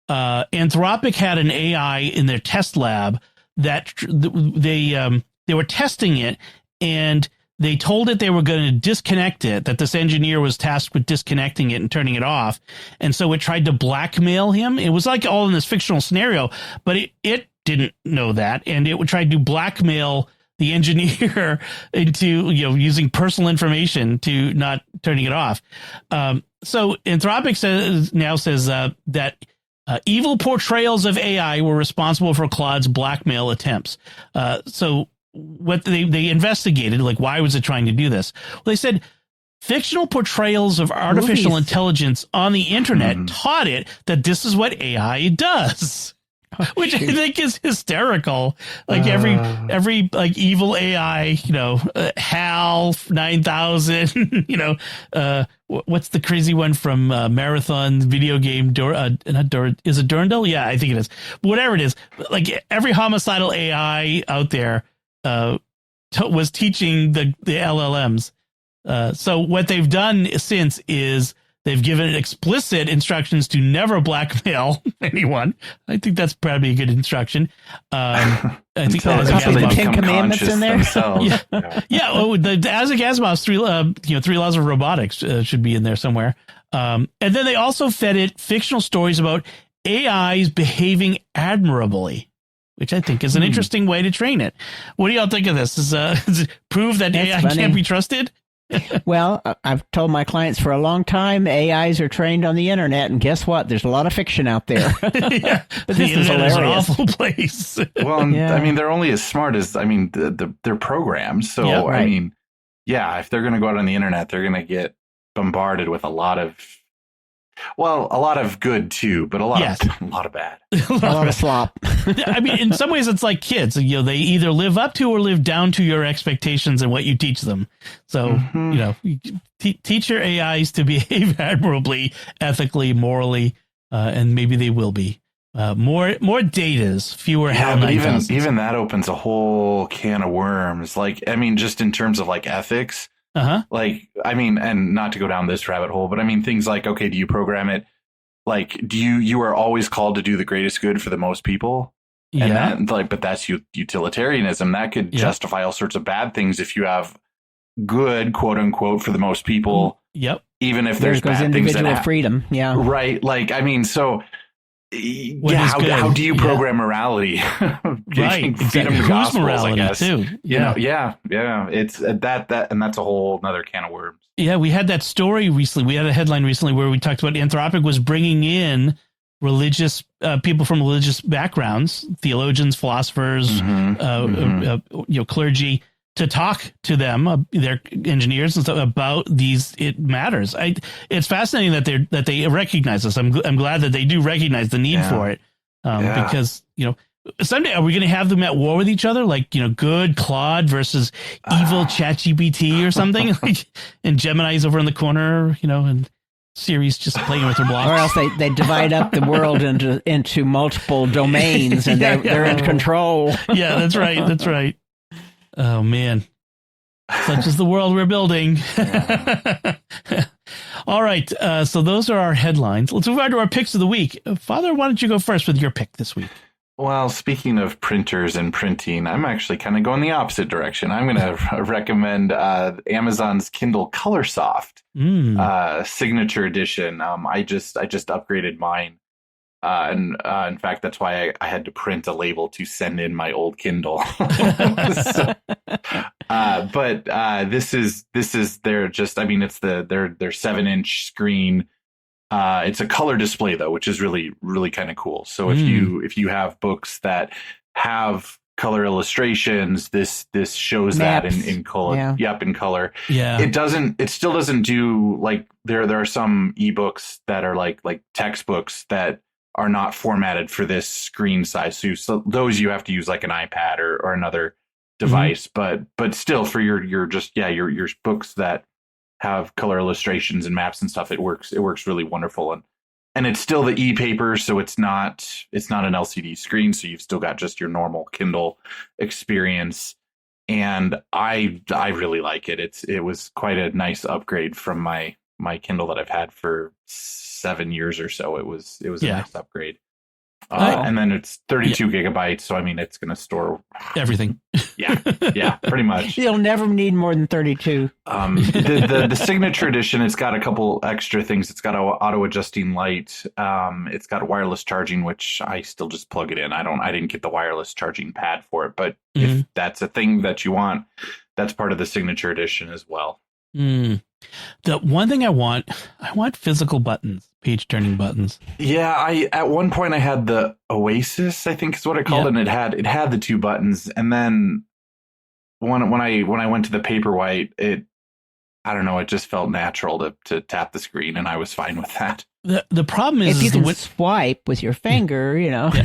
Anthropic had an AI in their test lab that they were testing it, and they told it they were going to disconnect it, that this engineer was tasked with disconnecting it and turning it off. And so it tried to blackmail him. It was like all in this fictional scenario, but it didn't know that. And it would try to blackmail the engineer into, using personal information to not turning it off. So Anthropic says that evil portrayals of AI were responsible for Claude's blackmail attempts. So what they investigated, why was it trying to do this? Well, they said fictional portrayals of artificial intelligence on the internet taught it that this is what AI does. Which I think is hysterical. Every evil AI, HAL 9000, what's the crazy one from Marathon video game? Is it Durandal? Yeah, I think it is. Whatever it is, every homicidal AI out there was teaching the LLMs. So what they've done since is they've given explicit instructions to never blackmail anyone. I think that's probably a good instruction. I think that has the 10 Commandments in there. The Isaac Asimov's three laws of robotics should be in there somewhere. And then they also fed it fictional stories about AIs behaving admirably, which I think is an interesting way to train it. What do y'all think of this? Does it prove that AI can't be trusted? Well, I've told my clients for a long time, AIs are trained on the internet, and guess what? There's a lot of fiction out there. But this is hilarious. An awful place. Well, I mean, they're only as smart as, they're programs. So, right. If they're going to go out on the internet, they're going to get bombarded with a lot of good too, but a lot of bad. a lot of slop. In some ways it's like kids, they either live up to or live down to your expectations and what you teach them. So, teach your AIs to behave admirably, ethically, morally, and maybe they will be. More datas, fewer HAL 9000s. Even that opens a whole can of worms. Just in terms of ethics. And not to go down this rabbit hole, but things like, okay, do you program it? You are always called to do the greatest good for the most people. And but that's utilitarianism. That could justify all sorts of bad things if you have good, quote unquote, for the most people. Yep. Even if there's bad individual things that freedom. Yeah. Right. So how do you program morality? Right. Freedom to gospels, morality, I guess. Too. Yeah. It's that, and that's a whole another can of worms. Yeah, we had that story recently. We had a headline recently where we talked about Anthropic was bringing in religious people from religious backgrounds, theologians, philosophers, clergy, to talk to them, their engineers and stuff about these. It matters. It's fascinating that they recognize this. I'm glad that they do recognize the need for it, because someday are we going to have them at war with each other, good Claude versus evil ChatGPT or something, and Gemini's over in the corner, and Siri's just playing with her blocks. Or else they divide up the world into multiple domains, and they're in control. Yeah, that's right. That's right. Oh, man. Such is the world we're building. All right. So those are our headlines. Let's move on to our picks of the week. Father, why don't you go first with your pick this week? Well, speaking of printers and printing, I'm actually kind of going the opposite direction. I'm going to recommend Amazon's Kindle Colorsoft Signature Edition. I just upgraded mine. And in fact, that's why I had to print a label to send in my old Kindle. But this is their just, it's their 7-inch screen. It's a color display though, which is really, really kind of cool. So if you have books that have color illustrations. This shows Maps. that in color. Yeah. Yep, in color. Yeah. It still doesn't do like there are some ebooks that are like textbooks that are not formatted for this screen size. So those you have to use like an iPad or another device, but still for your books that have color illustrations and maps and stuff, it works really wonderful. And it's still the e-paper, so it's not an LCD screen, so you've still got just your normal Kindle experience. And I really like it. It was quite a nice upgrade from my Kindle that I've had for 7 years or so. It was a nice upgrade. And then it's 32 gigabytes, so I mean it's going to store everything. Yeah, pretty much. You'll never need more than 32. The signature edition, it's got a couple extra things. It's got an auto adjusting light. It's got wireless charging, which I still just plug it in. I didn't get the wireless charging pad for it, but if that's a thing that you want, that's part of the signature edition as well. The one thing I want physical buttons, page turning buttons. Yeah, at one point I had the Oasis, I think is what I called it, and it had the 2 buttons, and then when I went to the Paperwhite, I don't know, it just felt natural to tap the screen, and I was fine with that. The problem is if you can swipe with your finger,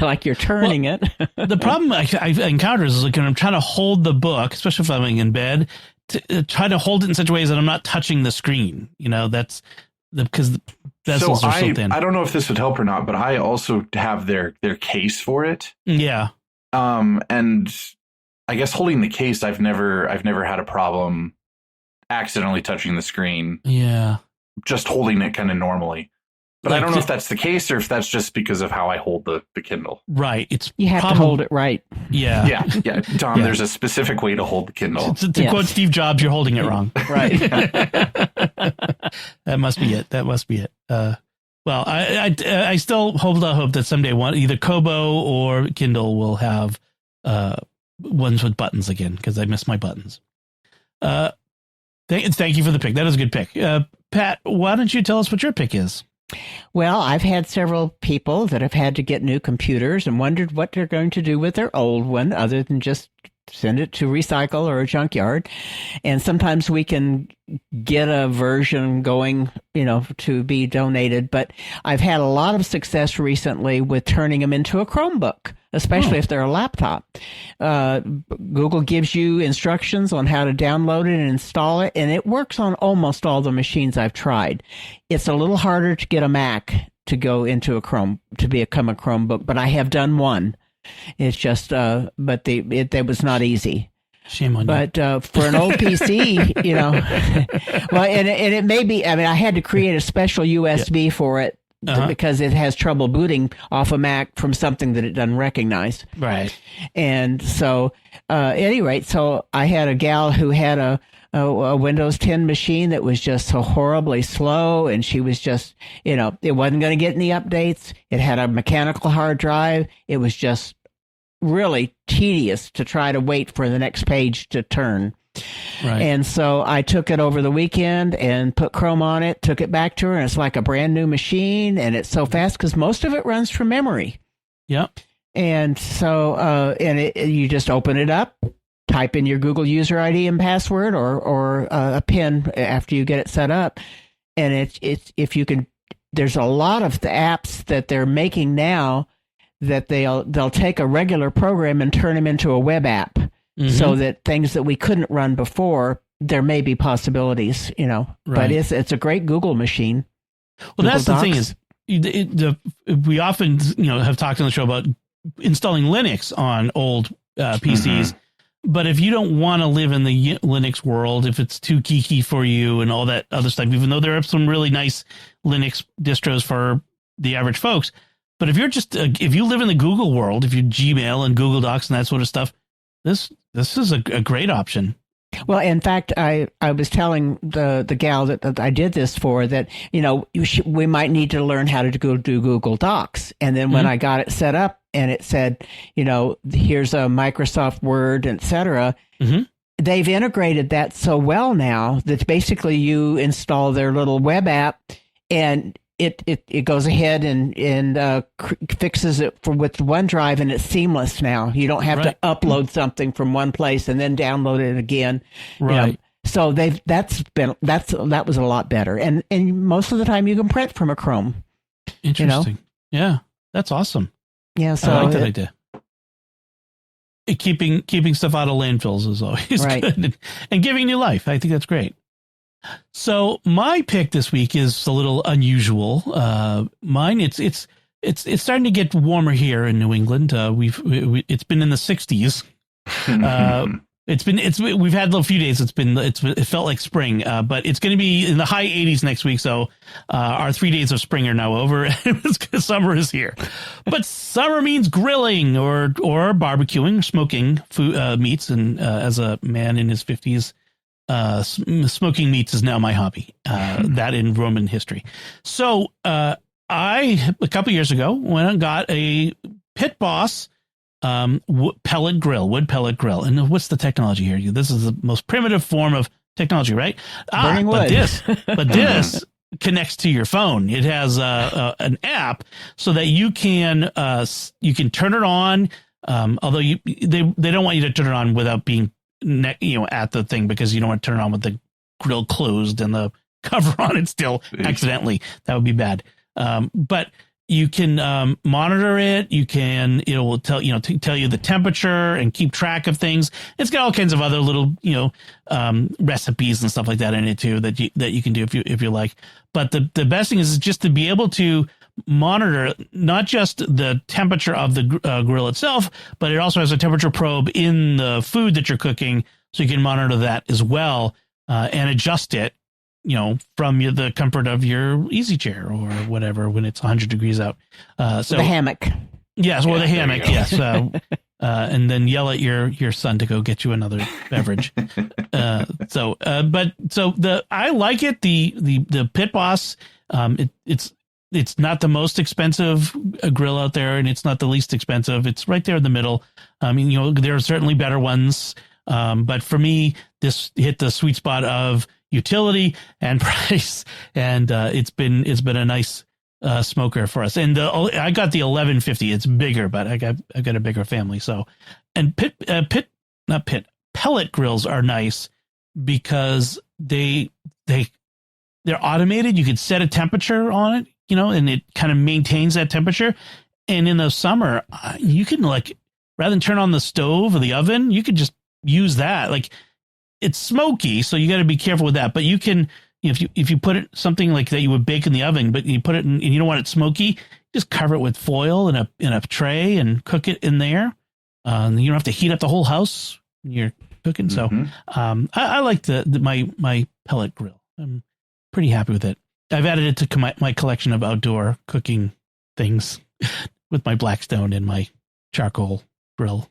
like you're turning it. The problem I encounter is like when I'm trying to hold the book, especially if I'm in bed, to try to hold it in such ways that I'm not touching the screen. That's because the bezels are so thin. I don't know if this would help or not, but I also have their case for it. Yeah. And I guess holding the case, I've never had a problem accidentally touching the screen. Yeah. Just holding it kind of normally. But I don't know if that's the case or if that's just because of how I hold the Kindle. Right. You have to hold it right. Yeah. Yeah. Tom, there's a specific way to hold the Kindle. To quote Steve Jobs, you're holding it wrong. Right. That must be it. Well, I still hold out hope that someday either Kobo or Kindle will have ones with buttons again, because I miss my buttons. Thank you for the pick. That is a good pick. Pat, why don't you tell us what your pick is? Well, I've had several people that have had to get new computers and wondered what they're going to do with their old one other than just send it to recycle or a junkyard. And sometimes we can get a version going, to be donated. But I've had a lot of success recently with turning them into a Chromebook, especially if they're a laptop. Google gives you instructions on how to download it and install it, and it works on almost all the machines I've tried. It's a little harder to get a Mac to go into to become a Chromebook, but I have done one. It's just, but that was not easy. Shame on you. But for an old PC, well, and it may be. I mean, I had to create a special USB for it because it has trouble booting off a Mac from something that it doesn't recognize. Right. And so, at any rate, so I had a gal who had a Windows 10 machine that was just so horribly slow, and she was just, it wasn't going to get any updates. It had a mechanical hard drive. It was just really tedious to try to wait for the next page to turn. Right. And so I took it over the weekend and put Chrome on it, took it back to her, and it's like a brand new machine, and it's so fast because most of it runs from memory. Yep. And so, you just open it up, type in your Google user ID and password or a PIN after you get it set up. And it's if you can, there's a lot of the apps that they're making now that they'll take a regular program and turn them into a web app, so that things that we couldn't run before, there may be possibilities, Right. But it's a great Google machine. Well, Google that's Docs. the thing is, we often have talked on the show about installing Linux on old PCs. But if you don't want to live in the Linux world, if it's too geeky for you and all that other stuff, even though there are some really nice Linux distros for the average folks, but if you're just if you live in the Google world, if you Gmail and Google Docs and that sort of stuff, this is a great option. Well, in fact, I was telling the gal that I did this for that, we might need to learn how to do Google Docs. And then when I got it set up and it said, here's a Microsoft Word, et cetera, they've integrated that so well now that basically you install their little web app and it goes ahead and fixes it with OneDrive, and it's seamless now. You don't have to upload something from one place and then download it again. Right. You know? So that was a lot better, and most of the time you can print from a Chrome. Interesting. Yeah, that's awesome. Yeah, so I like that idea. Keeping stuff out of landfills is always good, and giving new life. I think that's great. So my pick this week is a little unusual. Mine, it's starting to get warmer here in New England. It's been in the 60s. We've had a few days. It felt like spring, but it's going to be in the high 80s next week. So our 3 days of spring are now over. Summer is here, but summer means grilling or barbecuing, smoking food, meats. And as a man in his 50s, smoking meats is now my hobby. That in Roman history. So I a couple years ago went and got a Pit Boss wood pellet grill. And what's the technology here? This is the most primitive form of technology, right? Burning wood. But this connects to your phone. It has an app so that you can turn it on. Although they don't want you to turn it on without being at the thing, because you don't want to turn it on with the grill closed and the cover on it still accidentally. That would be bad. But you can monitor it. It will tell you the temperature and keep track of things. It's got all kinds of other little recipes and stuff like that in it too that you can do if you like. But the best thing is just to be able to monitor not just the temperature of the grill itself, but it also has a temperature probe in the food that you're cooking, so you can monitor that as well and adjust it, from the comfort of your easy chair or whatever when it's 100 degrees out. So the hammock. Yes, or the hammock. Yes. And then yell at your son to go get you another beverage. I like it. The Pit Boss. It's not the most expensive grill out there, and it's not the least expensive. It's right there in the middle. I mean, there are certainly better ones. But for me, this hit the sweet spot of utility and price. And it's been a nice smoker for us. And I got the 1150. It's bigger, but I got a bigger family. So, and pellet grills are nice because they're automated. You can set a temperature on it, and it kind of maintains that temperature. And in the summer, you can rather than turn on the stove or the oven, you could just use that. It's smoky, so you got to be careful with that. But you can, if you put it something like that you would bake in the oven, but you put it in, and you don't want it smoky, just cover it with foil in a tray and cook it in there. You don't have to heat up the whole house when you're cooking. So I like my pellet grill. I'm pretty happy with it. I've added it to my collection of outdoor cooking things with my Blackstone and my charcoal grill.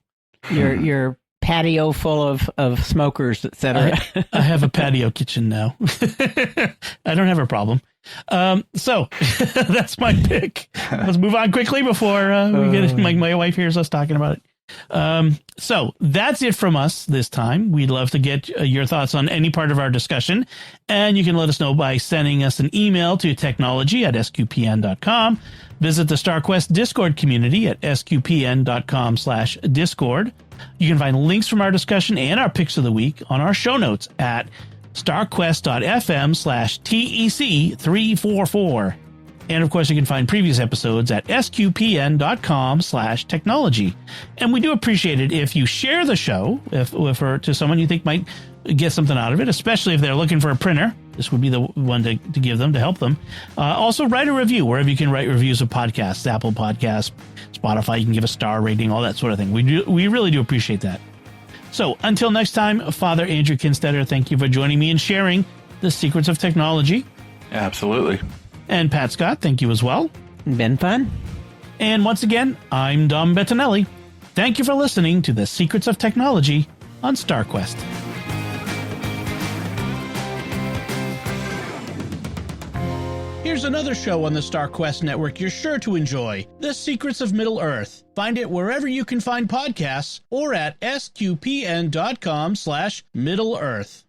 Your patio full of smokers, etc. I have a patio kitchen now. I don't have a problem. So that's my pick. Let's move on quickly before we get my wife hears us talking about it. So that's it from us this time. We'd love to get your thoughts on any part of our discussion, and you can let us know by sending us an email to technology@sqpn.com. Visit the StarQuest Discord community at sqpn.com/discord. You can find links from our discussion and our picks of the week on our show notes at starquest.fm/TEC344. And of course, you can find previous episodes at sqpn.com/technology. And we do appreciate it if you share the show to someone you think might get something out of it, especially if they're looking for a printer. This would be the one to give them, to help them. Also, write a review wherever you can write reviews of podcasts, Apple Podcasts, Spotify. You can give a star rating, all that sort of thing. We really do appreciate that. So until next time, Father Andrew Kinstetter, thank you for joining me and sharing the secrets of technology. Absolutely. And Pat Scott, thank you as well. Been fun. And once again, I'm Dom Bettinelli. Thank you for listening to the Secrets of Technology on StarQuest. Here's another show on the StarQuest network you're sure to enjoy, The Secrets of Middle-earth. Find it wherever you can find podcasts or at sqpn.com/Middle-earth.